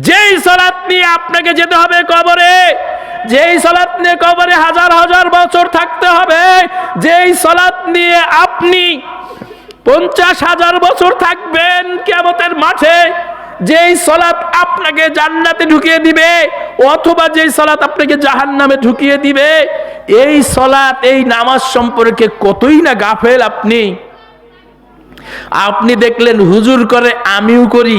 যেই সালাত নিয়ে আপনাকে যেতে হবে কবরে, যেই সালাত নিয়ে কবরে হাজার হাজার বছর থাকতে হবে, যেই সালাত নিয়ে আপনি 50,000 বছর থাকবেন কিয়ামতের মাঠে, যেই সালাত আপনাকে জান্নাতে ঢুকিয়ে দিবে অথবা যেই সালাত আপনাকে জাহান্নামে ঢুকিয়ে দিবে, এই সালাত এই নামাজ সম্পর্কে কতই না গাফেল আপনি। আপনি দেখলেন হুজুর করে, আমিও করি।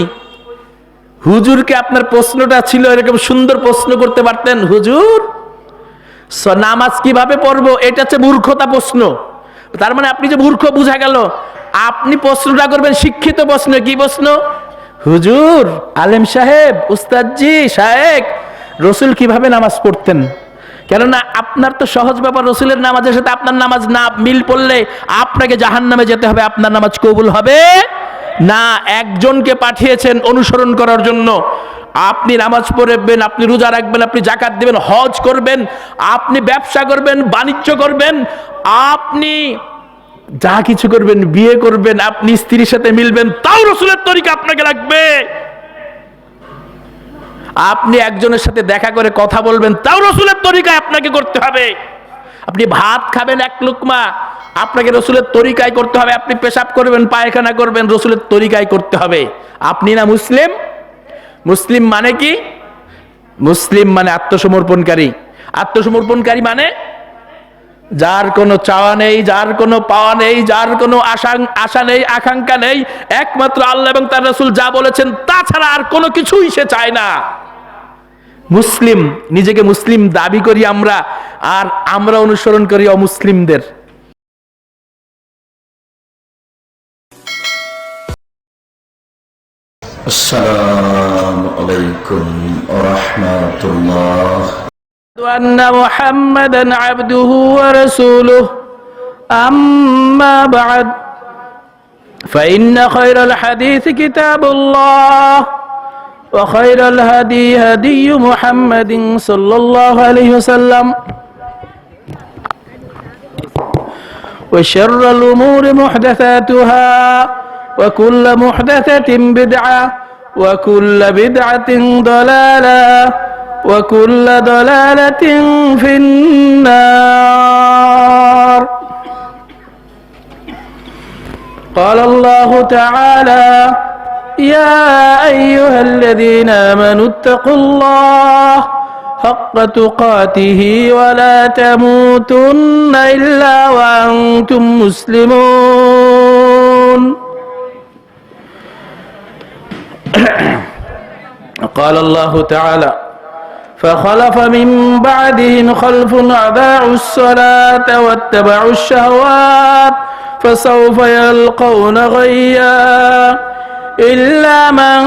হুজুরকে আপনার প্রশ্নটা ছিল এরকম সুন্দর প্রশ্ন করতে পারতেন, হুজুর নামাজ কিভাবে পড়বো, এটা হচ্ছে মূর্খতা প্রশ্ন। তার মানে আপনি যে মূর্খ বুঝা গেল। আপনি প্রশ্নটা করবেন শিক্ষিত প্রশ্ন। কি প্রশ্ন? হুজুর, আলেম সাহেব, উস্তাদজি, শায়েখ, রসুল কিভাবে নামাজ পড়তেন? কেননা আপনার তো সহজ ব্যাপার, রসুলের নামাজের সাথে আপনার নামাজ না মিল পড়লে আপনাকে জাহান্নামে যেতে হবে, আপনার নামাজ কবুল হবে না। একজনকে পাঠিয়েছেন অনুসরণ করার জন্য। আপনি নামাজ পড়বেন, আপনি রোজা রাখবেন, আপনি যাকাত দিবেন, হজ করবেন, আপনি ব্যবসা করবেন, বাণিজ্য করবেন, আপনি যা কিছু করবেন, বিয়ে করবেন, আপনি স্ত্রীর সাথে মিলবেন, তাও রসুলের তরিকা আপনাকে লাগবে। আপনি একজনের সাথে দেখা করে কথা বলবেন, তাও রসুলের তরিকায় আপনাকে করতে হবে। আপনি ভাত খাবেন এক লুকমা, আপনাকে রসুলের তরিকায় করতে হবে। আপনি পেশাব করবেন, পায়খানা করবেন, রসুলের তরিকায় করতে হবে। আপনি না মুসলিম? মুসলিম মানে কি? মুসলিম মানে আত্মসমর্পণকারী। আত্মসমর্পণকারী মানে যার কোনো চাওয়া নেই, যার কোনো পাওয়া নেই, যার কোনো আশা নেই, আকাঙ্ক্ষা নেই, একমাত্র আল্লাহ এবং তার রাসূল যা বলেছেন তাছাড়া আর কোনো কিছুই সে চায় না। মুসলিম, নিজেকে মুসলিম দাবি করি আমরা, আর আমরা অনুসরণ করি অমুসলিমদের। আসসালামু আলাইকুম ওয়া রাহমাতুল্লাহ। আন্না মুহাম্মাদান আবদুহু ওয়া রাসূলুহু, আম্মা বা'দ, ফাইন্না খায়রাল হাদীসি কিতাবুল্লাহ ওয়া খায়রাল হাদী হাদিয়্যু মুহাম্মাদিন সাল্লাল্লাহু আলাইহি ওয়াসাল্লাম ওয়া শাররাল উমুরি মুহদাসাতুহা ওয়া কুল্লু মুহদাসাতিন বিদআহ ওয়া কুল্লু বিদআতিন দালালাহ ওয়া কুল্লু দালালাতিন ফিন-নার। قال الله تعالى: يا أيها الذين آمنوا اتقوا الله حق تقاته ولا تموتن إلا وأنتم مسلمون. قال الله تعالى: فخلف من بعدهم خلف أضاعوا الصلاة واتبعوا الشهوات فسوف يلقون غيا إلا من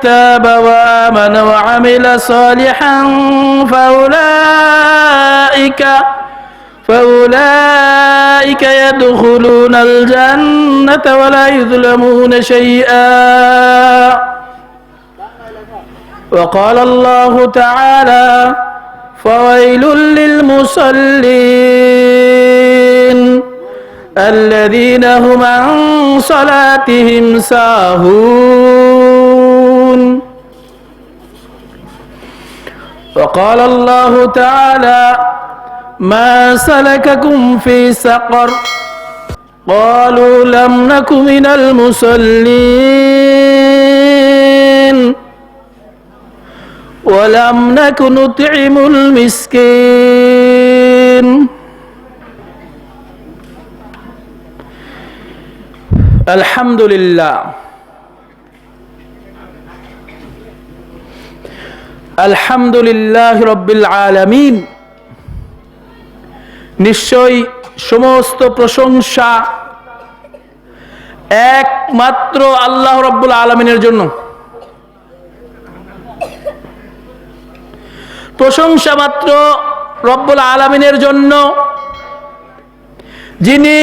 تاب وآمن وعمل صالحا فأولئك يدخلون الجنة ولا يظلمون شيئا. وقال الله تعالى: فويل للمصلين الذين هم عن صلاتهم ساهون. وقال الله تعالى: ما سلككم في سقر قالوا لم نك من المصلين ولم نك نطعم المسكين. আলহামদুলিল্লাহ, আলহামদুলিল্লাহ রাব্বিল আলামিন। নিশ্চয়ই সমস্ত প্রশংসা একমাত্র আল্লাহ রাব্বুল আলামিনের জন্য। প্রশংসা মাত্র রব্বুল আলামিনের জন্য, যিনি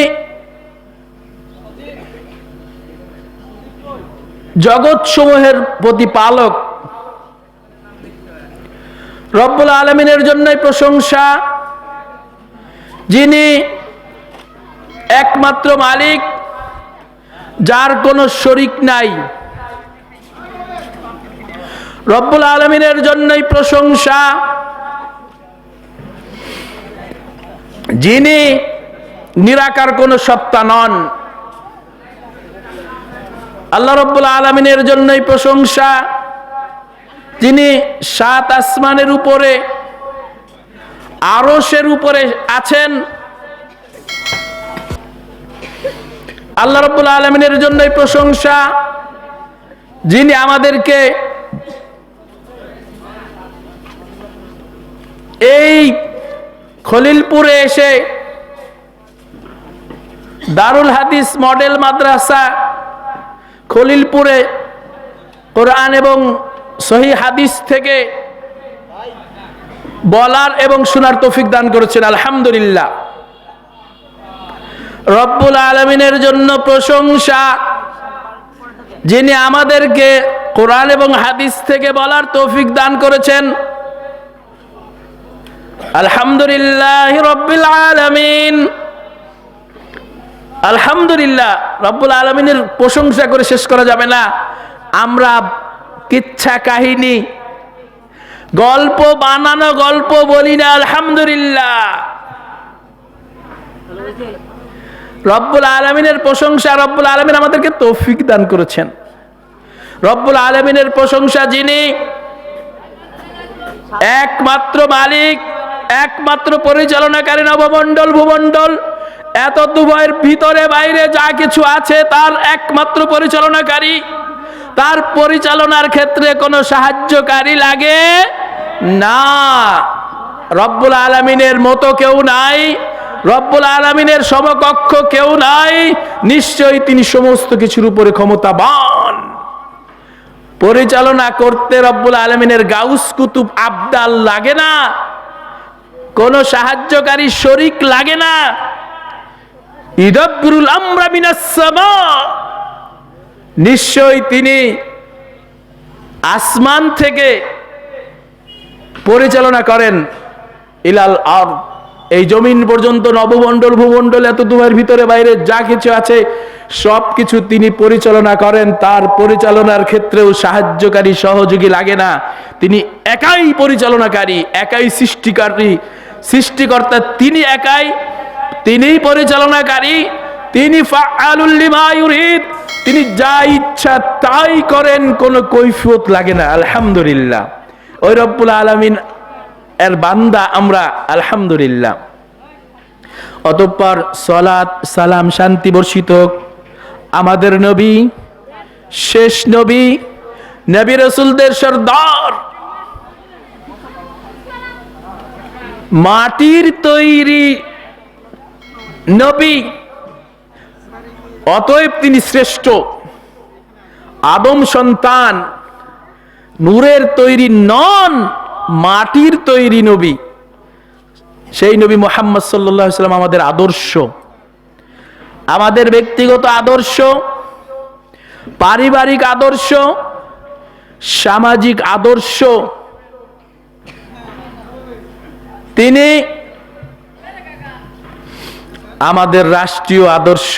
জগৎ সমূহের প্রতিপালক। রব্বুল আলামিনের জন্যই প্রশংসা, যিনি একমাত্র মালিক, যার কোনো শরীক নাই। রব্বুল আলামিনের জন্যই প্রশংসা, যিনি নিরাকার কোন সত্তা নন। আল্লাহ রব্বুল আলামিনের জন্যই প্রশংসা, যিনি সাত আসমানের উপরে আরশের উপরে আছেন। আল্লাহ রব্বুল আলামিনের জন্যই প্রশংসা, যিনি আমাদেরকে এই খলিলপুরে এসে দারুল হাদিস মডেল মাদ্রাসা খলিলপুরে কোরআন এবং সহিহ হাদিস থেকে বলার এবং শোনার তৌফিক দান করেছেন। আলহামদুলিল্লাহ। রব্বুল আলামিনের জন্য প্রশংসা, যিনি আমাদেরকে কোরআন এবং হাদিস থেকে বলার তৌফিক দান করেছেন। আলহামদুলিল্লাহ রব্বিল আলামিন। আলহামদুলিল্লাহ, রব্বুল আলামিনের প্রশংসা করে শেষ করা যাবে না। আমরা কিচ্ছা কাহিনী গল্প বানানো গল্প বলি না। আলহামদুলিল্লাহ, রব্বুল আলামিনের প্রশংসা। রব্বুল আলামিন আমাদেরকে তৌফিক দান করেছেন। রব্বুল আলামিনের প্রশংসা, যিনি একমাত্র মালিক, একমাত্র পরিচালনাকারী, নবমণ্ডল ভূমণ্ডল এত দুভয়ের ভিতরে বাইরে যা কিছু আছে তার একমাত্র পরিচালনাকারী। তার পরিচালনার ক্ষেত্রে কোনো সাহায্যকারী লাগে না। রব্বুল আলামিনের মতো কেউ নাই, রব্বুল আলামিনের সমকক্ষ কেউ নাই। নিশ্চয়ই তিনি সমস্ত কিছুর উপরে ক্ষমতাবান। পরিচালনা করতে রব্বুল আলামিনের গাউস কুতুব আবদাল লাগে না, কোন সাহায্যকারী শরীক লাগে না। ইদাব্বিরুল আমরা মিনাস সামা, নিশ্চয়ই তিনি আসমান থেকে পরিচালনা করেন ইলাল আরদ, এই জমিন পর্যন্ত নবমণ্ডল ভূমণ্ডল এত দুয়ের ভিতরে বাইরে যা কিছু আছে সব কিছু তিনি পরিচালনা করেন। তার পরিচালনার ক্ষেত্রেও সাহায্যকারী সহযোগী লাগে না। তিনি একাই পরিচালনাকারী, একাই সৃষ্টিকারী, সৃষ্টিকর্তা তিনি একাই, তিনিই পরিচালনাকারী, তিনি ফাআলুল লিমা ইউরিদ, তিনি যা ইচ্ছা তাই করেন, কোনো কৈফিয়ত লাগে না। আলহামদুলিল্লাহ, ওই রব্বুল আলামিন এর বান্দা আমরা। আলহামদুলিল্লাহ। অতঃপর সালাত সালাম শান্তি বর্ষিত আমাদের নবী, শেষ নবী, নবী রাসূলদের সরদার, মাটির তৈরি নবী, অতএব তিনি শ্রেষ্ঠ। আদম সন্তান, নূরের তৈরি নন, মাটির তৈরি নবী। সেই নবী মুহাম্মদ সাল্লাল্লাহু আলাইহি ওয়াসাল্লাম আমাদের আদর্শ, আমাদের ব্যক্তিগত আদর্শ, পারিবারিক আদর্শ, সামাজিক আদর্শ। তিনি আমাদের রাষ্ট্রীয় আদর্শ।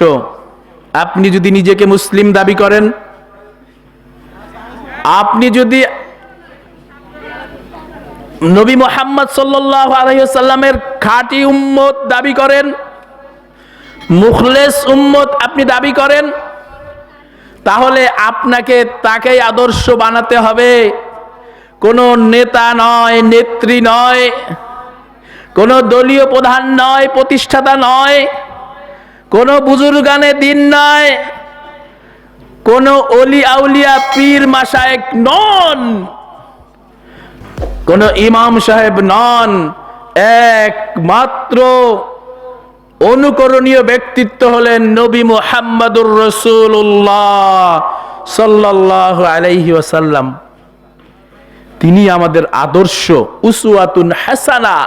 আপনি যদি নিজেকে মুসলিম দাবি করেন, আপনি যদি নবী মুহাম্মদ সাল্লাল্লাহু আলাইহি ওয়াসাল্লামের খাঁটি উম্মত দাবি করেন, মুখলেস উম্মত আপনি দাবি করেন, তাহলে আপনাকে তাকেই আদর্শ বানাতে হবে। কোনো নেতা নয়, নেত্রী নয়, কোনো দলীয় প্রধান নয়, প্রতিষ্ঠাতা নয়, কোনো বুজুর্গানে দিন নয়, কোনো অলি আউলিয়া পীর মাশায়েখ নন, কোন ইমাম সাহেব নন। একমাত্র অনুকরণীয় ব্যক্তিত্ব হলেন নবী মুহাম্মদুর রাসূলুল্লাহ সাল্লাল্লাহু আলাইহি ওয়াসাল্লাম। তিনি আমাদের আদর্শ, উসওয়াতুন হাসানা,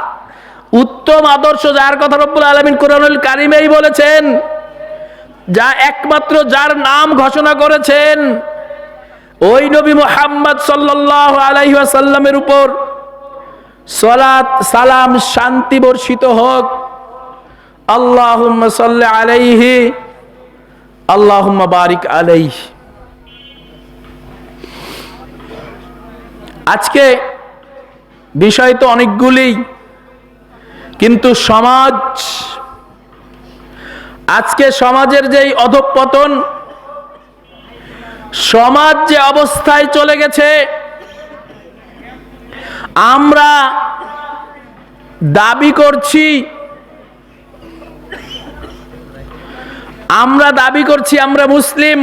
উত্তম আদর্শ, যার কথা রব্বুল আলামিন কোরআনুল কারীমেই বলেছেন, যা একমাত্র যার নাম ঘোষণা করেছেন ওই নবী মুহাম্মদ সাল্লাল্লাহু আলাইহি ওয়াসাল্লামের উপর সালাত সালাম শান্তি বর্ষিত হোক। আল্লাহুম্মা সাল্লি আলাইহি, আল্লাহুম্মা বারিক আলাইহি। আজকে বিষয় তো অনেকগুলি, কিন্তু সমাজ, আজকে সমাজের যেই অধঃপতন, সমাজ যে অবস্থায় চলে গেছে, আমরা দাবি করছি আমরা মুসলিম,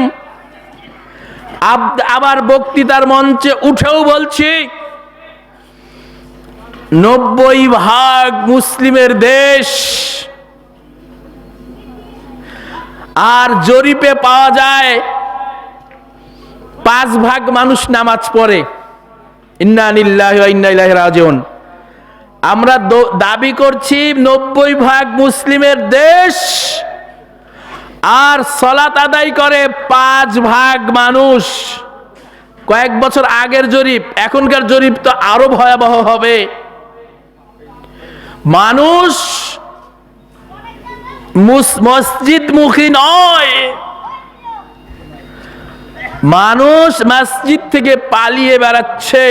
আবার বক্তৃতার মঞ্চে উঠেও বলছি 90% মুসলিমের দেশ, আর জরিপে পাওয়া যায় 5% মানুষ নামাজ পড়ে। ইন্না লিল্লাহি ওয়া ইন্না ইলাইহি রাজিউন। আমরা দাবি করছি 90% মুসলিমের দেশ, আর সালাত আদায় করে 5% মানুষ। কয়েক বছর আগের জরিপ, এখনকার জরিপ তো আরো ভয়াবহ হবে। মানুষ মসজিদমুখী নয়, মানুষ মসজিদ থেকে পালিয়ে বেড়াচ্ছে,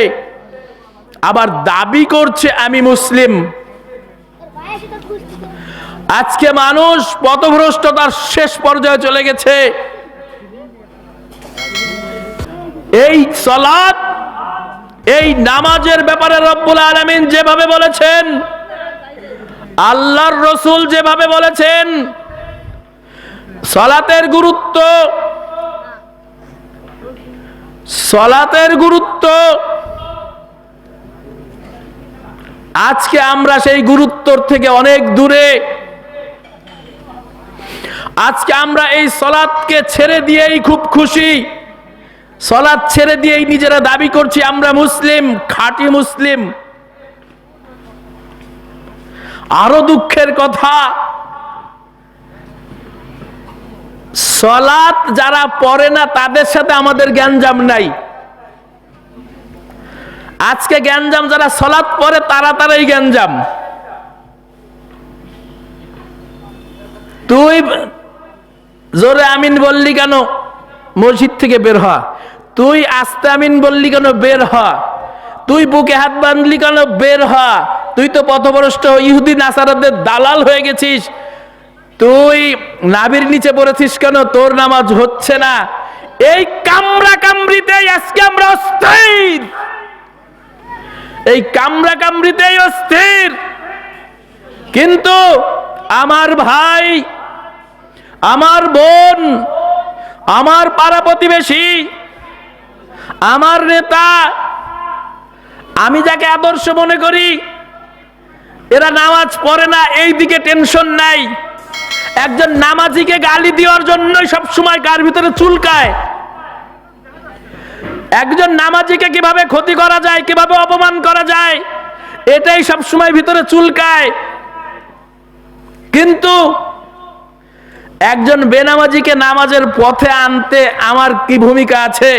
আবার দাবি করছে আমি মুসলিম। আজকে মানুষ পথভ্রষ্টতার শেষ পর্যায়ে চলে গেছে। এই সালাত, এই নামাজের ব্যাপারে রব্বুল আলামিন যেভাবে বলেছেন, আল্লাহর রাসূল যেভাবে বলেছেন, সালাতের গুরুত্ব আজকে আমরা সেই গুরুত্বর থেকে অনেক দূরে। আজকে আমরা এই সালাতকে ছেড়ে দিয়েই খুব খুশি, সালাত ছেড়ে দিয়েই নিজেরা দাবি করছি আমরা মুসলিম, খাঁটি মুসলিম। আরো দুঃখের কথা, সালাত যারা পড়ে না তাদের সাথে আমাদের গ্যাঞ্জাম নাই। আজকে গ্যাঞ্জাম যারা সালাত পড়ে তারাই গ্যাঞ্জাম। তুই জোরে আমিন বললি কেন, মসজিদ থেকে বের হ। তুই আস্তে আমিন বললি কেন, বের হ। তুই বুকে হাত বাঁধলি কেন, বের হ। তুই তো পথভ্রষ্ট ইহুদি নাসারাদের দালাল হয়ে গেছিস। তুই নাভির নিচে পড়েছিস কেন, তোর নামাজ হচ্ছে না। এই কামরা কামড়িতেই আজকে আমরা অস্থির, এই কামরা কামড়িতেই অস্থির। কিন্তু আমার ভাই, আমার বোন, আমার পাড়া প্রতিবেশী, আমার নেতা, আমি যাকে আদর্শ মনে করি, এরা নামাজ পড়ে না, এই দিকে টেনশন নাই। একজন নামাজিকে গালি দেওয়ার জন্যই সব সময় গার ভিতরে চুলকায়। একজন নামাজিকে কিভাবে ক্ষতি করা যায়, কিভাবে অপমান করা যায়, এটাই সব সময় ভিতরে চুলকায়। কিন্তু একজন বেনামাজিকে নামাজের পথে আনতে আমার কি ভূমিকা আছে?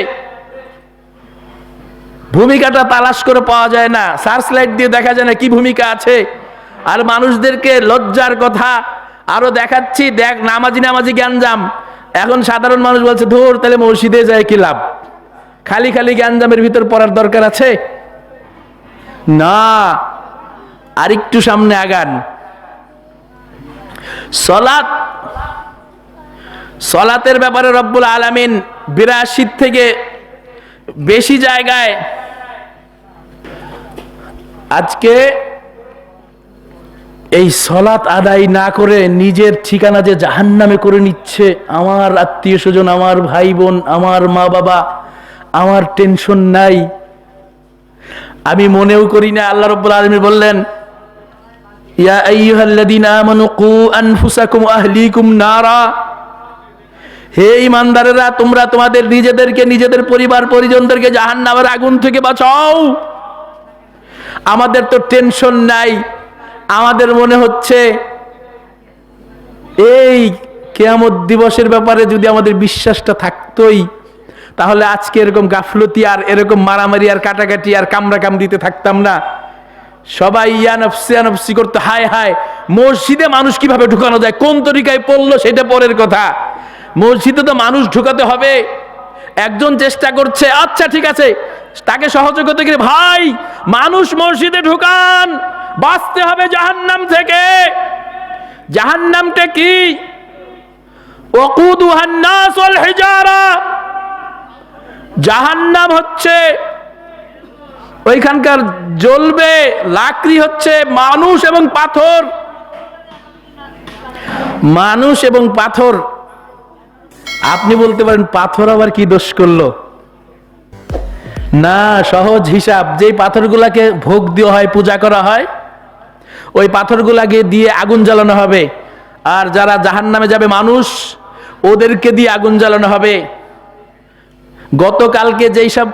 ভূমিকাটা তালাশ করে পাওয়া যায় না, সার্চ লাইট দিয়ে দেখা যায় না কি ভূমিকা আছে। আর মানুষদেরকে লজ্জার কথা আরো দেখাচ্ছি, দেখ নামাজি গ্যাঞ্জাম। এখন সাধারণ মানুষ বলছে ধুর, তাহলে মসজিদে যায় কি লাভ, খালি খালি গ্যাঞ্জামের ভিতর পড়ার দরকার আছে না। আর একটু সামনে আগান। সালাতের ব্যাপারে রব্বুল আলামিন 82 থেকে বেশি জায়গায় আজকে এই সালাত আদায় না করে নিজের ঠিকানা যে জাহান্নামে করে নিচ্ছে। আমার আত্মীয় স্বজন, আমার ভাই বোন, আমার মা বাবা, আমার টেনশন নাই। আমি মনেও করি না। আল্লাহ রাব্বুল আলামিন বললেন, ইয়া আইয়ুহাল্লাযীনা আমানু কু আনফুসাকুম ওয়া আহলিকুম নারা। হে ঈমানদারেরা, তোমরা তোমাদের নিজেদেরকে, নিজেদের পরিবার পরিজনদেরকে জাহান্নামের আগুন থেকে বাঁচাও। আমাদের তো টেনশন নাই। আমাদের মনে হচ্ছে এই কিয়ামত দিবসের ব্যাপারে যদি আমাদের বিশ্বাসটা থাকতোই, তাহলে আজকে এরকম গাফলতি আর এরকম মারামারি আর কাটাকাটি আর কামড়া কামড়িতে থাকতাম না। সবাই ইয়া নফসি করতে। হায় হায়, মসজিদে মানুষ কিভাবে ঢুকানো যায়, কোন তরিকায় পড়লো সেটা পরের কথা। মসজিদে তো মানুষ ঢুকাতে হবে। একজন চেষ্টা করছে, আচ্ছা ঠিক আছে, তাকে সহযোগিতা করে, ভাই মানুষ মসজিদে ঢুকান, বাঁচতে হবে জাহান্নাম থেকে। জাহান্নামটা কি? ওয়াকুদুহান নাস ওয়াল হিজারা। জাহান্নাম হচ্ছে, ওইখানকার জ্বলবে লাকড়ি হচ্ছে মানুষ এবং পাথর। মানুষ এবং পাথর। আপনি বলতে পারেন পাথর আবার কি দোষ করলো? না, সহজ হিসাব, যেই পাথরগুলাকে ভোগ দেওয়া হয়, পূজা করা হয়, ওই পাথরগুলাকে দিয়ে আগুন জ্বালানো হবে। আর যারা জাহান্নামে যাবে মানুষ, ওদেরকে দিয়ে আগুন জ্বালানো হবে। গতকালকে যেই সব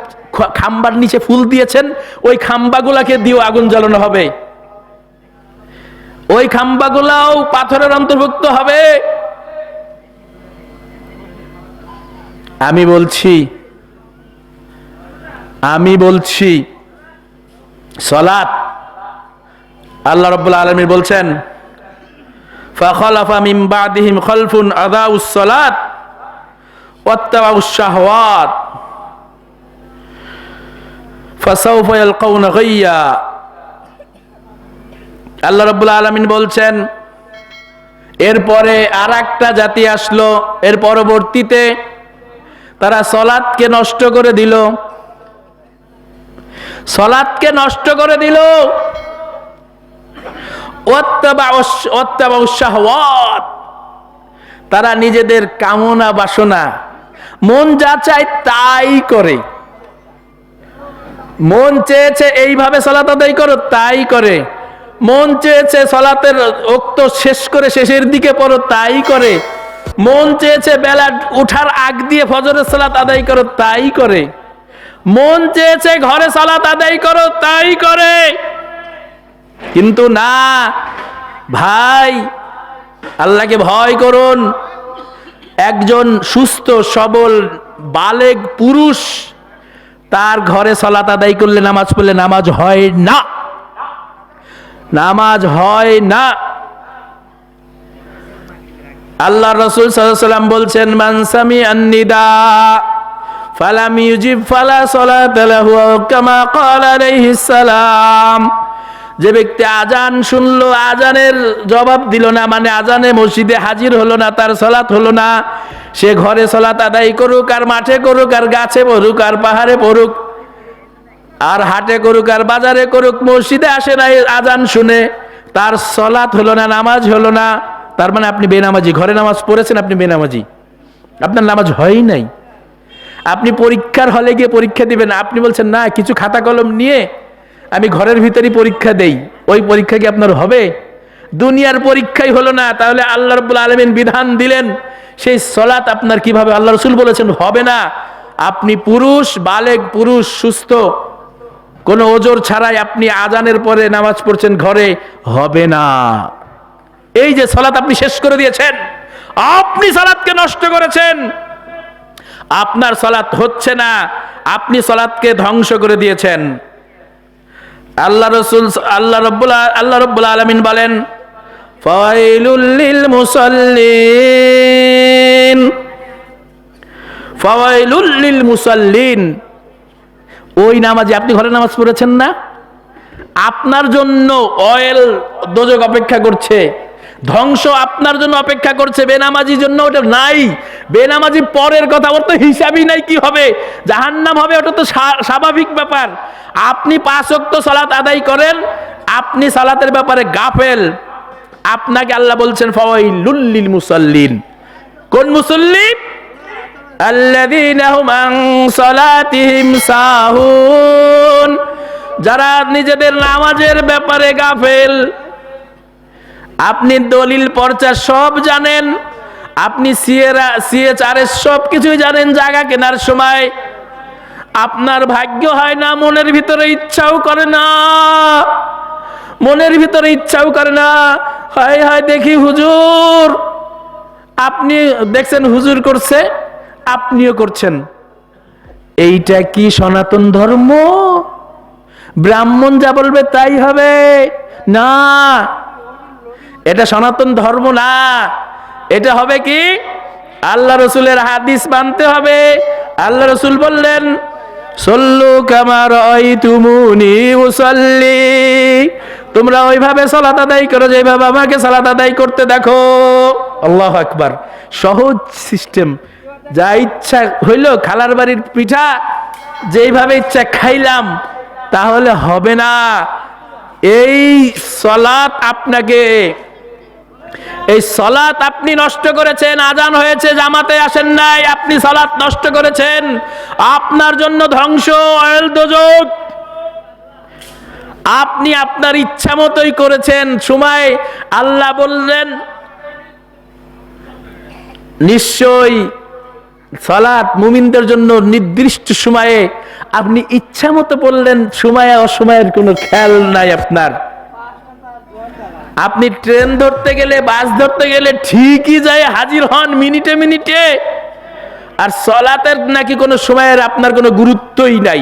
খাম্বার নিচে ফুল দিয়েছেন, ওই খাম্বাগুলাকে দিয়েও আগুন জ্বালানো হবে। ওই খাম্বাগুলাও পাথরের অন্তর্ভুক্ত হবে। আমি বলছি সালাত, আল্লাহ রাব্বুল আলামিন বলছেন, ফাখালাফা মিন বাদিহিম খালফুন আযাউস সালাত ওয়াত্তাবাউশ শাহওয়াত ফাসাউফা ইয়ালকাউনা গাইয়্যা। আল্লাহ রাব্বুল আলামিন বলছেন, এরপরে আরেকটা জাতি আসলো, এর পরবর্তীতে তারা সালাতকে নষ্ট করে দিল, সালাতকে নষ্ট করে দিল। ওয়াত্তাবাউশ শাহওয়াত, তারা নিজেদের কামনা বাসনা, মন যা চায় তাই করে। মন চেয়েছে এইভাবে সালাত আদায় করো, তাই করে। মন চেয়েছে সালাতের ওক্ত শেষ করে শেষের দিকে পড়ো, তাই করে। মন চেয়েছে বেলা উঠার আগ দিয়ে ফজরের সালাত আদায় করো, তাই করে। মন চেয়েছে ঘরে সালাত আদায় করো, তাই করে। কিন্তু না ভাই, আল্লাহকে ভয় করুন। একজন সুস্থ সবল বালেগ পুরুষ তার ঘরে সালাত আদায় করলে, নামাজ পড়লে নামাজ হয় না, নামাজ হয় না। আল্লাহ রাসূল সাল্লাল্লাহু আলাইহি ওয়াসাল্লাম বলছেন, মান সামিআন নিদা ফালাম ইউজিব ফালা সালাতা লাহু, কামা ক্বালা আলাইহিস সালাম। যে ব্যক্তি আজান শুনলো, আজানের জবাব দিল না, মানে আজানে মসজিদে হাজির হলো না, তার সালাত হলো না। সে ঘরে সালাত আদায় করুক, আর মাঠে করুক, আর গাছে পড়ুক, আর পাহাড়ে পড়ুক, আর হাটে করুক, আর বাজারে করুক, মসজিদে আসে না আজান শুনে, তার সালাত হলো না, নামাজ হলো না। তার মানে আপনি বেনামাজি। ঘরে নামাজ পড়েছেন, আপনি বেনামাজি, আপনার নামাজ হয়ই নাই। আপনি পরীক্ষার হলে গিয়ে পরীক্ষা দিবেন, আপনি বলছেন না কিছু খাতা কলম নিয়ে আমি ঘরের ভিতরেই পরীক্ষা দেই, ওই পরীক্ষা কি আপনার হবে? দুনিয়ার পরীক্ষাই হলো না, তাহলে আল্লাহ রাব্বুল আলামিন বিধান দিলেন সেই সালাত আপনার কিভাবে? আল্লাহ রাসূল বলেছেন হবে না। আপনি পুরুষ, বালেগ পুরুষ, সুস্থ, কোনো ওজর ছাড়াই আপনি আজানের পরে নামাজ পড়ছেন ঘরে, হবে না। এই যে সালাত আপনি শেষ করে দিয়েছেন, আপনি সালাতকে নষ্ট করেছেন, আপনার সালাত হচ্ছে না, আপনি সালাতকে ধ্বংস করে দিয়েছেন। আল্লাহ রাব্বুল আলামিন বলেন, ফাওয়াইলুল লিল মুসাল্লিন, ফাওয়াইলুল লিল মুসাল্লিন। ওই নামাজে, আপনি ঘরে নামাজ পড়েছেন না, আপনার জন্য অয়েল দোজক অপেক্ষা করছে, ধ্বংস আপনার জন্য অপেক্ষা করছে। বেনামাজির জন্য ওটা নাই। বেনামাজি পরের কথা, ওর তো হিসাবই নাই কি হবে, জাহান্নাম হবে, ওটা তো স্বাভাবিক ব্যাপার। আপনি 5 ওয়াক্ত সালাত আদায় করেন, আপনি সালাতের ব্যাপারে গাফেল। আপনাকে আল্লাহ বলছেন ফাওয়াইলুল লিল মুসাল্লিন। কোন মুসাল্লি? আল্লাযীনা হুম আন সালাতিহিম সাহুন, যারা নিজেদের নামাজের ব্যাপারে গাফেল। আপনি দলিল পর্চা সব জানেন, আপনি সিএচআরএস সব কিছুই জানেন, জায়গা কেনার সময় আপনার ভাগ্য হয় না, মনের ভিতরে ইচ্ছাও করে না, মনের ভিতরে ইচ্ছাও করে না, হায় হায় দেখি হুজুর, আপনি দেখছেন হুজুর করছে, আপনিও করছেন। এইটা কি সনাতন ধর্ম? ব্রাহ্মণ যা বলবে তাই হবে না, এটা সনাতন ধর্ম না। এটা হবে কি? আল্লাহ রসুলের হাদিস মানতে হবে। আল্লাহ রসুল বললেন, সল্লু কামা রাআইতুমুনি উসাল্লি, তোমরা ওইভাবে সালাত আদায় করো যেভাবে আমাকে সালাত আদায় করতে দেখো। আল্লাহু আকবার। সহজ সিস্টেম, যা ইচ্ছা হইলো খালার বাড়ির পিঠা যেইভাবে ইচ্ছা খাইলাম তাহলে হবে না। এই সালাত আপনাকে, এই সালাত আপনি নষ্ট করেছেন। আজান হয়েছে, জামাতে আসেন নাই, আপনি সালাত নষ্ট করেছেন। আপনার জন্য ধ্বংস, অয়েল দোজক। আপনি আপনার ইচ্ছা মতোই করেছেন। সময় আল্লাহ বললেন নিশ্চয়ই সালাত মুমিনদের জন্য নির্দিষ্ট সময়ে, আপনি ইচ্ছা মতো বললেন, সময় অসময়ের কোনো খেয়াল নাই আপনার। আপনি ট্রেন ধরতে গেলে, বাস ধরতে গেলে ঠিকই যায় হাজির হন মিনিটে মিনিটে, আর সালাতের নাকি কোনো সময়ের আপনার কোনো গুরুত্বই নাই।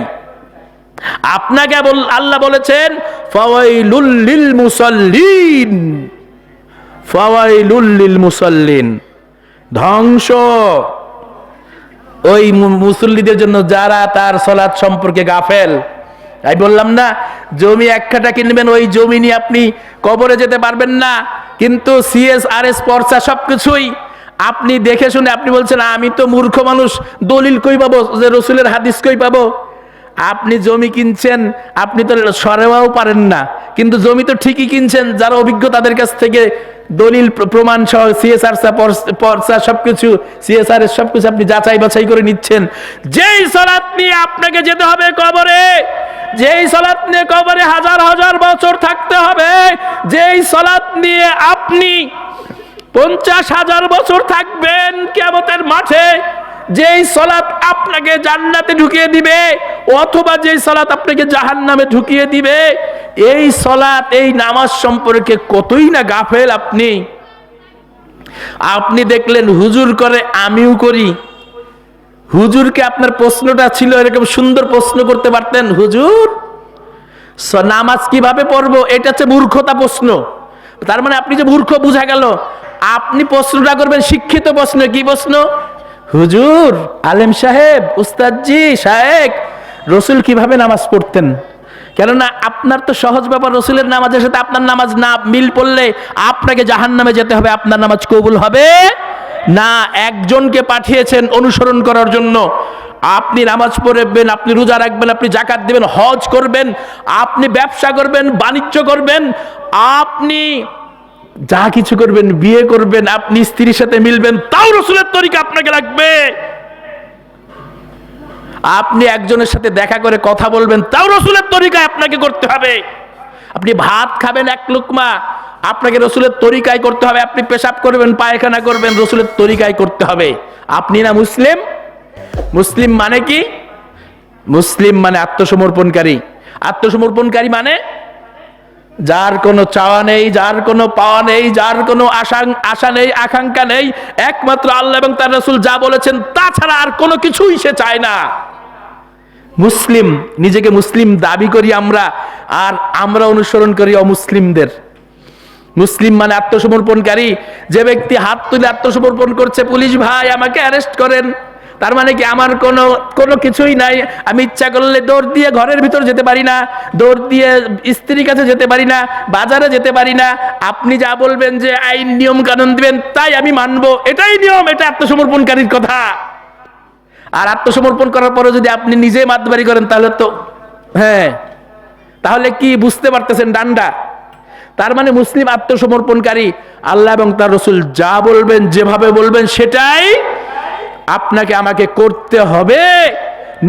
আপনাকে আল্লাহ বলেছেন ফাওয়াইলুল লিল মুসাল্লিন, ফাওয়াইলুল লিল মুসাল্লিন, ধ্বংস ওই মুসল্লিদের জন্য যারা তার সালাত সম্পর্কে গাফেল। আমি বললাম না, জমি এক কাঠা কিনবেন, ওই জমি নিয়ে আপনি কবরে যেতে পারবেন না, কিন্তু CSRS পর্চা সবকিছুই আপনি দেখে শুনে আপনি বলছেন আমি তো মূর্খ মানুষ, দলিল কই পাবো, যে রসুলের হাদিস কই পাবো। আপনি জমি কিনছেন, আপনি তো সরেওয়াও পারেন না, কিন্তু জমি তো ঠিকই কিনছেন যারা অভিজ্ঞ তাদের কাছ থেকে দলিল প্রমাণ সহ পর্চা সবকিছু, CSRS সবকিছু আপনি যাচাই বাছাই করে নিচ্ছেন। যেই সালাত নিয়ে আপনাকে যেতে হবে কবরে, যেই সালাত নিয়ে কবরে হাজার হাজার বছর থাকতে হবে, যেই সালাত নিয়ে আপনি 50,000 বছর থাকবেন কিয়ামতের মাঠে, যেই সালাত আপনাকে জান্নাতে ঢুকিয়ে দিবে অথবা যেই সালাত আপনাকে জাহান্নামে ঢুকিয়ে দিবে, এই সালাত, এই নামাজ সম্পর্কে কতই না গাফেল আপনি। আপনি দেখলেন হুজুর করে, আমিও করি। হুজুরকে আপনার প্রশ্নটা ছিল এরকম সুন্দর প্রশ্ন করতে পারতেন, হুজুর নামাজ কিভাবে পড়বো, এটা হচ্ছে মূর্খতা প্রশ্ন। তার মানে আপনি যে মূর্খ বোঝা গেল। আপনি প্রশ্নটা করবেন শিক্ষিত প্রশ্ন। কি প্রশ্ন? হুজুর, আলেম সাহেব, উস্তাদজি, শায়েখ, রসুল কিভাবে নামাজ পড়তেন? কেননা আপনার তো সহজ ব্যাপার, রসুলের নামাজের সাথে আপনার নামাজ না মিল পড়লে আপনাকে জাহান্নামে যেতে হবে, আপনার নামাজ কবুল হবে না। একজনকে পাঠিয়েছেন অনুসরণ করার জন্য। আপনি নামাজ পড়বেন, আপনি রোজা রাখবেন, আপনি যাকাত দিবেন, হজ করবেন, আপনি ব্যবসা করবেন, বাণিজ্য করবেন, আপনি যা কিছু করবেন, বিয়ে করবেন, আপনি স্ত্রীর সাথে মিলবেন, তাও রসুলের তরিকা আপনাকে লাগবে। আপনি একজনের সাথে দেখা করে কথা বলবেন, তাও রসুলের তরিকায় আপনাকে করতে হবে। আপনি ভাত খাবেন এক লুকমা, আপনাকে রসুলের তরিকায় করতে হবে। আপনি পেশাব করবেন, পায়খানা করবেন, রসুলের তরিকায় করতে হবে। আপনি না মুসলিম? মুসলিম মানে কি? মুসলিম মানে আত্মসমর্পণকারী। আত্মসমর্পণকারী মানে যার কোনো চাওয়া নেই, যার কোনো পাওয়া নেই, যার কোনো আশা নেই, আকাঙ্ক্ষা নেই, একমাত্র আল্লাহ এবং তার রাসূল যা বলেছেন তা ছাড়া আর কোনো কিছুই সে চায় না। মুসলিম, নিজেকে মুসলিম দাবি করি আমরা, আর আমরা অনুসরণ করি অমুসলিমদের। মুসলিম মানে আত্মসমর্পণকারী। যে ব্যক্তি হাত তুলে আত্মসমর্পণ করছে, পুলিশ ভাই আমাকে অ্যারেস্ট করেন, তার মানে কি আমার কোনো কিছুই নাই, আমি ইচ্ছা করলে দৌড় দিয়ে ঘরের ভিতর যেতে পারি না, দৌড় দিয়ে স্ত্রীর কাছে যেতে পারি না, বাজারে যেতে পারি না, আপনি যা বলবেন যে আইন নিয়ম কানুন দিবেন তাই আমি মানবো, এটাই নিয়ম। এটা আত্মসমর্পণকারীর কথা। আর আত্মসমর্পণ করার পরে যদি আপনি নিজে মাতবাড়ি করেন তাহলে তো তাহলে কি বুঝতে পারতেছেন ডান্ডা? তার মানে মুসলিম আত্মসমর্পণকারী। আল্লাহ এবং তার রাসূল যা বলবেন, যেভাবে বলবেন সেটাই আপনাকে আমাকে করতে হবে।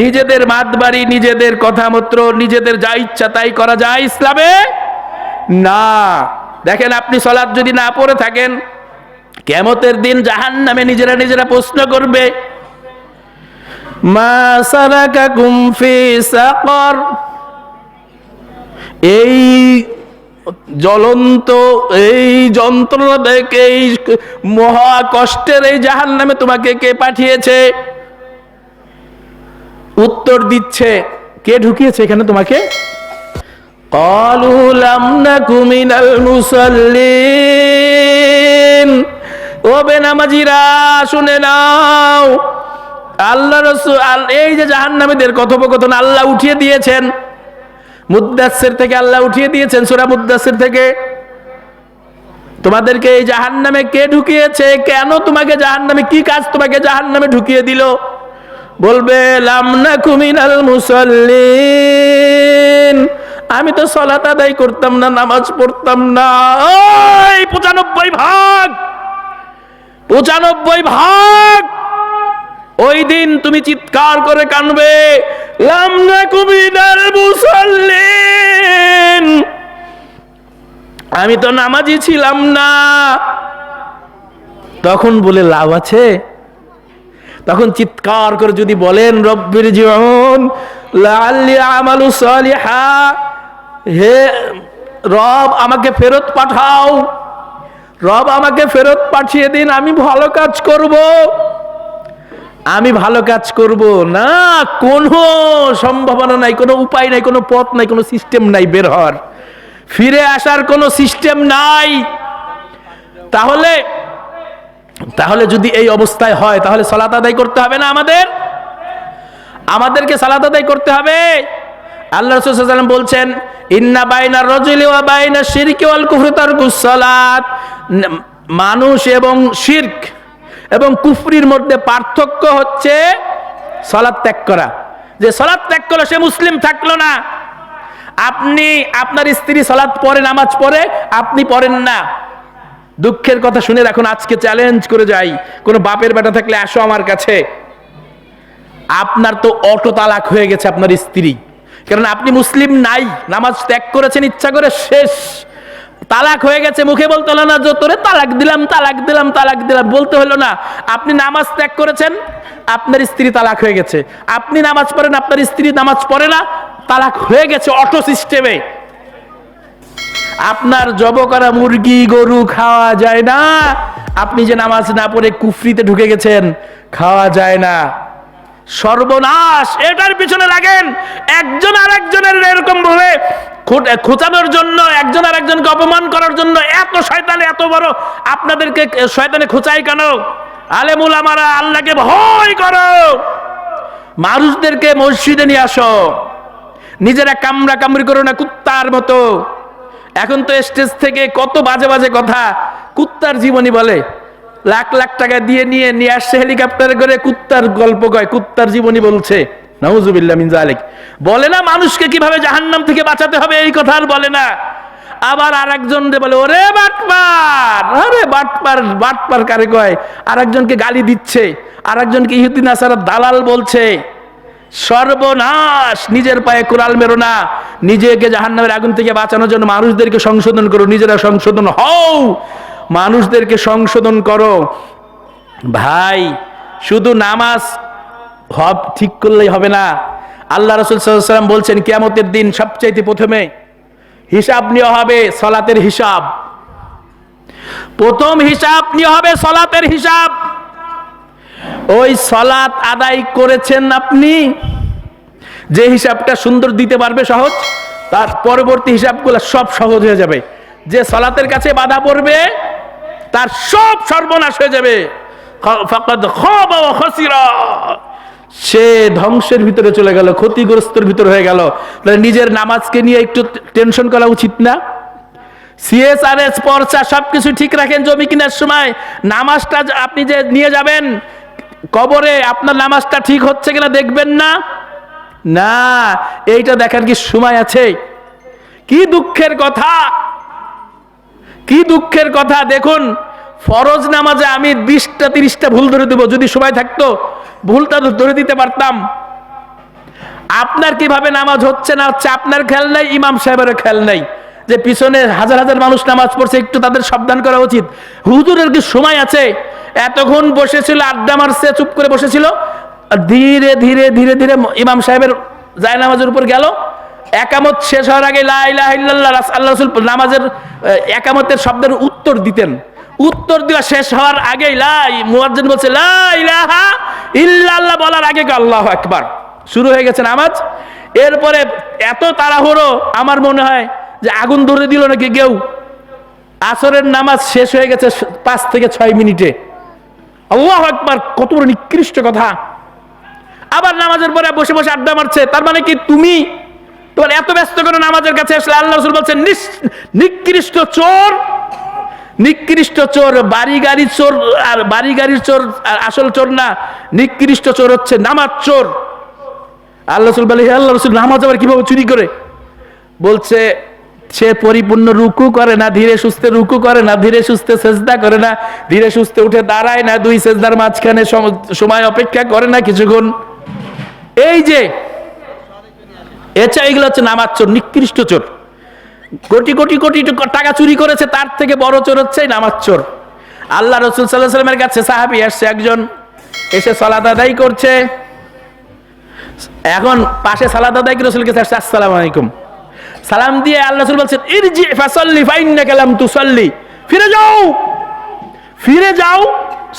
নিজেদের মাতবাড়ি, নিজেদের কথামতো, নিজেদের যা ইচ্ছা তাই করা যায় ইসলামে না। দেখেন, আপনি সালাত যদি না পড়ে থাকেন, কিয়ামতের দিন জাহান্নামে নিজেরা প্রশ্ন করবে, মা সালাকাকুম ফি সাকর। এই জ্বলন্ত, এই যন্ত্রণা দেখে, এই মহা কষ্টের এই জাহান্নামে তোমাকে কে পাঠিয়েছে? উত্তর দিচ্ছে, কে ঢুকিয়েছে এখানে তোমাকে? ক্বালু লাম নাকু মিনাল মুসাল্লিন। ও বেনামাজিরা শুনে নাও, আল্লাহ রাসূল এই যে জাহান্নামীদের কথোপকথন আল্লাহ উঠিয়ে দিয়েছেন, মুদ্দাসসির থেকে আল্লাহ উঠিয়ে দিয়েছেন, সূরা মুদ্দাসসির থেকে। তোমাদেরকে এই জাহান্নামে কে ঢুকিয়েছে, কেন তোমাকে জাহান্নামে, কি কাজ তোমাকে জাহান্নামে ঢুকিয়ে দিল? বলবে লাম নাকু মিনাল মুসাল্লিন, আমি তো সালাত আদায় করতাম না, নামাজ পড়তাম না। ওই 95% ওই দিন তুমি চিৎকার করে কানবে, লাম নাকু মিনাল মুসাল্লিন, আমি তো নামাজি ছিলাম না। তখন বলে লাভ আছে? তখন চিৎকার করে যদি বলেন রব্বির জিউন লাআল্লি আমালু সালিহা, হে রব আমাকে ফেরত পাঠাও, রব আমাকে ফেরত পাঠিয়ে দিন, আমি ভালো কাজ করব, আমি ভালো কাজ করব না। কোনো সম্ভাবনা নাই, কোনো উপায় নাই, কোনো পথ নাই, কোনো সিস্টেম নাই বের হওয়ার, ফিরে আসার কোনো সিস্টেম নাই। তাহলে যদি এই অবস্থায় হয়, তাহলে সালাত আদায় করতে হবে না? আমাদেরকে সালাত আদায় করতে হবে। আল্লাহ রাসূল সাল্লাল্লাহু আলাইহি ওয়াসাল্লাম বলছেন, ইন্না বাইনার রাজুলি ওয়া বাইনাশ শিরকি ওয়াল কুফরি তারকুস সালাত, মানুষ এবং শিরক এবং কুফরির মধ্যে পার্থক্য হচ্ছে সালাত ত্যাগ করা। যে সালাত ত্যাগ করলো সে মুসলিম থাকলো না। আপনি আপনার স্ত্রী সালাত পড়ে, নামাজ পড়ে, আপনি পড়েন না, দুঃখের কথা শুনে রাখুন, আজকে চ্যালেঞ্জ করে যাই, কোন বাপের বেটা থাকলে আসো আমার কাছে। আপনার তো অটো তালাক হয়ে গেছে আপনার স্ত্রী, কারণ আপনি মুসলিম নাই, নামাজ ত্যাগ করেছেন ইচ্ছা করে, শেষ, তালাক হয়ে গেছে। মুখে বলতে হলো না যে তোরে তালাক দিলাম, তালাক দিলাম, তালাক দিলাম, বলতে হলো না। আপনি নামাজ ত্যাগ করেছেন, আপনার স্ত্রী তালাক হয়ে গেছে। আপনি নামাজ পড়েন, আপনার স্ত্রী নামাজ পড়ে না, তালাক হয়ে গেছে অটো সিস্টেমে। আপনার জব করা মুরগি গরু খাওয়া যায় না, আপনি যে নামাজ না পড়ে কুফরিতে ঢুকে গেছেন, খাওয়া যায় না। সর্বনাশ! এটার পিছনে লাগেন একজন আরেকজনের এরকম ভাবে খোঁচানোর জন্য, একজন আরেকজনকে অপমান করার জন্য। এত শয়তানে, এত বড় আপনাদেরকে শয়তানে খোঁচায় কেন? আলেম উলামারা, আল্লাহকে ভয় করো, মানুষদেরকে মসজিদে নিয়ে আসো, নিজেরা কামড়া কামড়ি করো না কুত্তার মতো। এখন তো স্টেজ থেকে কত বাজে বাজে কথা, কুত্তার জীবনী বলে, লাখ লাখ টাকা দিয়ে নিয়ে আসছে হেলিকপ্টারে করে, কুত্তার গল্প কয়, কুত্তার জীবনী বলছে। নাউজুবিল্লাহ মিন যালিক। বলে না মানুষকে কিভাবে জাহান্নাম থেকে বাঁচাতে হবে, এই কথা আর বলে না। আবার আরেকজন বলে ওরে বাটপার, আরে বাটপার, বাটপার কারে কয়? আরেকজনকে গালি দিচ্ছে, আরেকজনকে ইহুদি নাসারা দালাল বলছে। সর্বনাশ! নিজের পায়ে কুড়াল মেরো না, নিজেকে জাহান্নামের আগুন থেকে বাঁচানোর জন্য মানুষদেরকে সংশোধন করো, নিজেরা সংশোধন হও, মানুষদেরকে সংশোধন করো। ভাই, শুধু নামাজ ঠিক করলেই হবে না। আল্লাহ রাসূল সাল্লাল্লাহু আলাইহি ওয়াসাল্লাম বলছেন, কিয়ামতের দিন সবচাইতে প্রথমে হিসাব নেওয়া হবে সালাতের হিসাব। প্রথম হিসাব নেওয়া হবে সালাতের হিসাব। ওই সালাত আদায় করেছেন আপনি, যে হিসাবটা সুন্দর দিতে পারবে সহজ, তার পরবর্তী হিসাবগুলো সব সহজ হয়ে যাবে। যে সালাতের কাছে বাধা পড়বে তার সব সর্বনাশ হয়ে যাবে। ফাকাদ খাবা ওয়া খাসিরা, সে ধ্বংসের ভিতরে চলে গেল, ক্ষতিগ্রস্তের ভিতরে হয়ে গেল। তাহলে নিজের নামাজকে নিয়ে একটু টেনশন করা উচিত না? সিএসআরএস পর্চা সবকিছু ঠিক রাখেন জমি কেনার সময়। নামাজটা আপনি যে নিয়ে যাবেন কবরে, আপনার নামাজটা ঠিক হচ্ছে কিনা দেখবেন না? না, এইটা দেখার কি সময় আছে? কি দুঃখের কথা, কি দুঃখের কথা। দেখুন, ফরজ নামাজে আমি 20টা 30টা ভুল ধরে দেব, যদি সময় থাকতো ভুলটা ধরে দিতে পারতাম। আপনার কিভাবে নামাজ হচ্ছে না হচ্ছে আপনার খেয়াল নাই, ইমাম সাহেবের খেয়াল নাই, যে পিছনে হাজার হাজার মানুষ নামাজ পড়ছে, একটু তাদের সাবধান করা উচিত। হুজুরের কি সময় আছে? এতক্ষণ বসেছিল, আড্ডা মারছে, চুপ করে বসেছিল, ধীরে ধীরে ধীরে ধীরে ইমাম সাহেবের জায়নামাজের উপর গেল। একামত শেষ হওয়ার আগে লা ইলাহা ইল্লাল্লাহ, আল্লাহ রাসূল নামাজের একামতের শব্দের উত্তর দিতেন। উত্তর দেওয়া শেষ হওয়ার আগেই মুয়াজ্জিন বলছে লা ইলাহা ইল্লাল্লাহ বলার আগে আল্লাহু আকবার, শুরু হয়ে গেছে নামাজ। এরপরে এত তাড়াহুড়ো, আমার মনে হয় যে আগুন ধরে দিল নাকি কেউ। আসরের নামাজ শেষ হয়ে গেছে 5 থেকে 6 মিনিটে। আল্লাহু আকবার! কত বড় নিকৃষ্ট কথা। আবার নামাজের পরে বসে বসে আড্ডা মারছে। তার মানে কি তুমি তোমার এত ব্যস্ত করে নামাজের কাছে আসলে আল্লাহ রাসূল বলছেন নিকৃষ্ট চোর, নিকৃষ্ট চোর বাড়ি গাড়ির চোর, আর বাড়ি গাড়ির চোর আর আসল চোর না, নিকৃষ্ট চোর হচ্ছে নামাজ চোর। আল্লাহ রাসূল বলে, হে আল্লাহ রাসূল, নামাজ আবার কিভাবে চুরি করে? বলছে সে পরিপূর্ণ রুকু করে না, ধীরে সুস্থে রুকু করে না, ধীরে সুস্থে সেজদা করে না, ধীরে সুস্থে উঠে দাঁড়ায় না, দুই সেজদার মাঝখানে সময় অপেক্ষা করে না কিছুক্ষণ। এই যে এগুলো হচ্ছে নামাজ চোর, নিকৃষ্ট চোর। কোটি কোটি কোটি টাকা চুরি করেছে, তার থেকে বড় চোর হচ্ছে নামাজ চোর। আল্লাহ রাসূল সাল্লাল্লাহু আলাইহি ওয়াসাল্লামের কাছে সাহাবী আসছে একজন, এসে সালাত আদায় করছে। এখন পাশে সালাত আদায় করে রাসূলের কাছে আসছে, আসসালামু আলাইকুম সালাম দিয়ে আল্লাহ রাসূল বলছেন, ইরজি ফাসাল্লি ফাইন্নাকা লাম তুসাল্লি, ফিরে যাও, ফিরে যাও,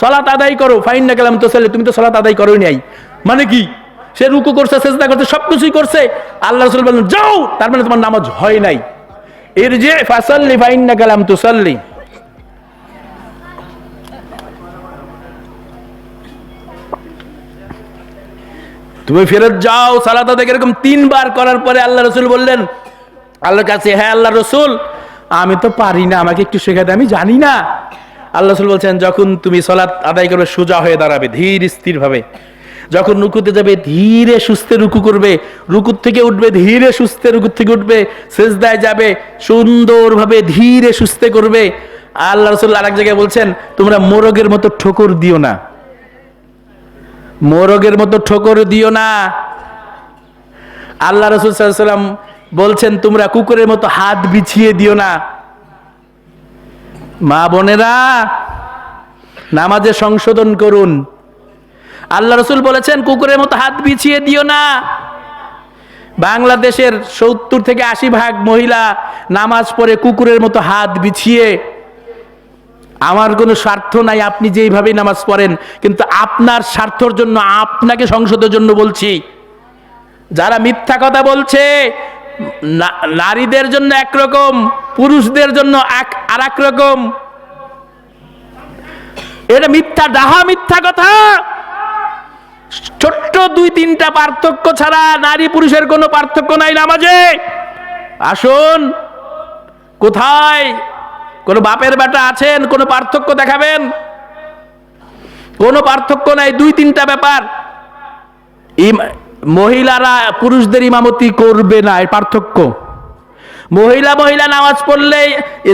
সালাত আদায় করো, ফাইন্নাকা লাম তুসাল্লি, তুমি তো সালাত আদায় করোই নাই। মানে কি? সে রুকু করছে, সিজদা করছে, সবকিছুই করছে, আল্লাহ রাসূল বললেন যাও, তার মানে তোমার নামাজ হয় নাই। ইরজি ফাসাল্লি ফাইন্নাকা লাম তুসাল্লি। তুমি ফেরত যাও, সালাত আদায়। এরকম 3 বার করার পরে আল্লাহ রাসূল বললেন আল্লাহর কাছে, হ্যাঁ আল্লাহ রাসূল, আমি তো পারি না, আমাকে একটু শেখাতে, আমি জানি না। আল্লাহ রাসূল বলছেন, যখন তুমি সালাত আদায় করবে সোজা হয়ে দাঁড়াবে, ধীর স্থির ভাবে। যখন রুকুতে যাবে ধীরে সুস্থে রুকু করবে, রুকুর থেকে উঠবে ধীরে সুস্থে রুকুর থেকে উঠবে, সিজদায় যাবে সুন্দরভাবে ধীরে সুস্থে করবে। আল্লাহ রাসূল আরেক জায়গায় বলছেন, তোমরা মোরগের মতো ঠোকর দিও না, মোরগের মতো ঠোকর দিও না। আল্লাহ রাসূল সাল্লাল্লাহু আলাইহি ওয়াসাল্লাম বলছেন, তোমরা কুকুরের মতো হাত বিছিয়ে দিও না। মা বোনেরা, নামাজে সংশোধন করুন। আল্লাহ রাসূল বলেছেন কুকুরের মতো হাত বিছিয়ে দিও না। বাংলাদেশের 70 থেকে 80% মহিলা নামাজ পড়ে কুকুরের মতো হাত বিছিয়ে। আমার কোনো স্বার্থ নাই আপনি যেইভাবেই নামাজ পড়েন, কিন্তু আপনার স্বার্থের জন্য, আপনাকে সংশোধনের জন্য বলছি। যারা মিথ্যা কথা বলছে, নারীদের জন্য একরকম, পুরুষদের জন্য আর এক রকম, এটা মিথ্যা, ডাহা মিথ্যা কথা। ছোট্ট 2-3টা পার্থক্য ছাড়া নারী পুরুষের কোনো পার্থক্য নাই নামাজে। আসুন, কোথায় কোন বাপের বেটা আছেন কোন পার্থক্য দেখাবেন? কোনো পার্থক্য নাই। 2-3টা ব্যাপার, মহিলারা পুরুষদের ইমামতি করবে না, এই পার্থক্য। মহিলা নামাজ পড়লে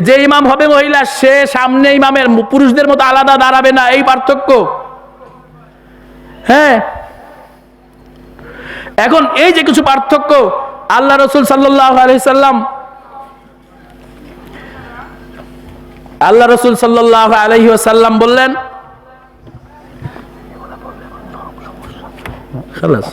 যে ইমাম হবে মহিলা, সে সামনে ইমামের পুরুষদের মতো আলাদা দাঁড়াবে না, এই পার্থক্য। হ্যাঁ, এখন এই যে কিছু পার্থক্য, আল্লাহ রাসূল সাল্লাল্লাহু আলাইহি সাল্লাম, আল্লাহ রাসূল সাল্লাল্লাহু আলাইহি ওয়াসাল্লাম বললেন, খালাস,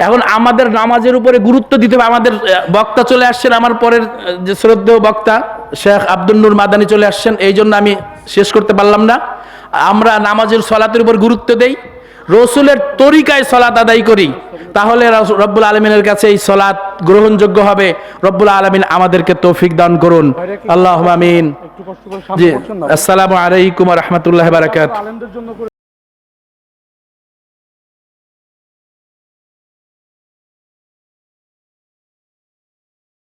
এখন আমাদের নামাজের উপরে গুরুত্ব দিতে হবে। আমাদের বক্তা চলে আসছেন, আমার পরের যে শ্রদ্ধেয় বক্তা শেখ আব্দুল নূর মাদানী চলে আসছেন, এই জন্য আমি শেষ করতে পারলাম না। আমরা নামাজের সালাতের উপর গুরুত্ব দেই, রসুলের তরিকায় সালাত আদায় করি, তাহলে রব্বুল আলামিনের কাছে এই সালাত গ্রহণযোগ্য হবে। রব্বুল আলামিন আমাদেরকে তৌফিক দান করুন, আল্লাহুম্মা আমিন। জি, আসসালামু আলাইকুম ওয়া রাহমাতুল্লাহি ওয়া বারাকাতুহু।